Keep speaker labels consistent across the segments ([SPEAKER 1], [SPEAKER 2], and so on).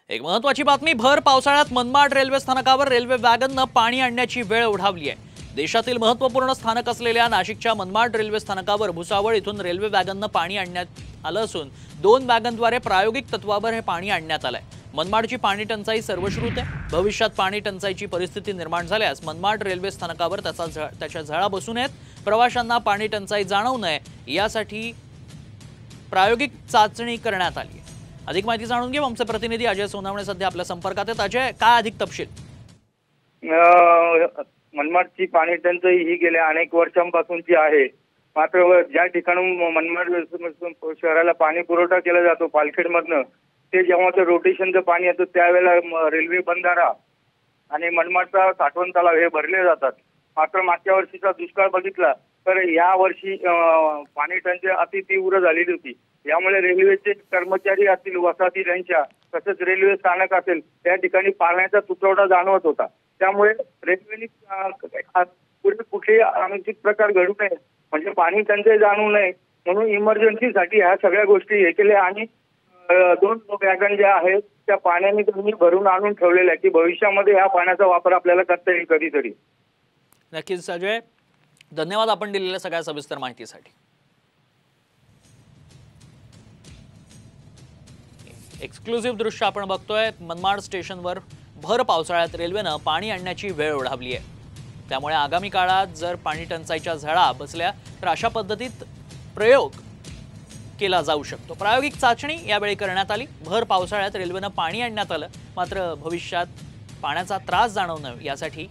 [SPEAKER 1] एक महत्त्वाची बातमी, भर पावसाळ्यात मनमाड रेल्वे स्थानकावर रेल्वे वॅगननं पाणी आणण्याची वेळ ओढावली आहे। देशातील महत्त्वपूर्ण स्थानक असलेल्या नाशिकच्या मनमाड रेल्वे स्थानकावर भुसावळ इथून रेल्वे वॅगननं पाणी आणण्यात आलं असून 2 वॅगनद्वारे प्रायोगिक तत्वावर हे पाणी आणण्यात आलंय। मनमाडची पाणी टंचाई सर्वश्रुत आहे। भविष्यात पाणी टंचाईची परिस्थिती निर्माण झाल्यास मनमाड रेल्वे स्थानकावर त्याच्या झळा बसू नयेत, प्रवाशांना पाणी टंचाई जाणवू नये यासाठी प्रायोगिक चाचणी करण्यात आली आहे। अधिक माहिती जाणून घेऊ, आमचे प्रतिनिधी अजय सोनावणे सध्या आपल्या संपर्कात आहेत। अजय, काय अधिक तपशील?
[SPEAKER 2] मनमाडची पाणी टंचाई ही गेल्या अनेक वर्षांपासूनची आहे। मात्र ज्या ठिकाणी मनमाड शहराला पाणी पुरवठा केला जातो पालखेडमधनं, ते जेव्हा ते रोटेशनचं पाणी येतं त्यावेळेला रेल्वे बंधारा आणि मनमाडचा साठवण तलाव हे भरले जातात। मात्र मागच्या वर्षीचा दुष्काळ बघितला तर या वर्षी पाणी टंचाई अति तीव्र झालेली होती। यामुळे रेल्वेचे कर्मचारी असतील, वसाहती त्यांच्या, तसेच रेल्वे स्थानक असेल, त्या ठिकाणी पाण्याचा तुटवडा जाणवत होता। त्यामुळे रेल्वेने पुढे कुठेही अनुचित प्रकार घडू नये, म्हणजे पाणी टंचाई जाणवू नये म्हणून इमर्जन्सीसाठी ह्या सगळ्या गोष्टी हे केल्या आणि 2 वॅगन ज्या आहेत त्या पाण्याने त्यांनी भरून आणून ठेवलेल्या आहे की भविष्यामध्ये या पाण्याचा वापर आपल्याला करता येईल कधीतरी।
[SPEAKER 1] नक्कीच अजय, धन्यवाद आपण दिलेल्या सगळ्या सविस्तर माहितीसाठी। एक्सक्लुसिव्ह दृश्य आपण बघतोय। मनमाड स्टेशनवर भर पावसाळ्यात रेल्वेनं पाणी आणण्याची वेळ ओढावली आहे। त्यामुळे आगामी काळात जर पाणी टंचाईच्या झळा बसल्या तर अशा पद्धतीत प्रयोग केला जाऊ शकतो। प्रायोगिक चाचणी यावेळी करण्यात आली। भर पावसाळ्यात रेल्वेनं पाणी आणण्यात आलं, मात्र भविष्यात पाण्याचा त्रास जाणवू नये यासाठी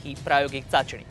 [SPEAKER 1] ही प्रायोगिक चाचणी।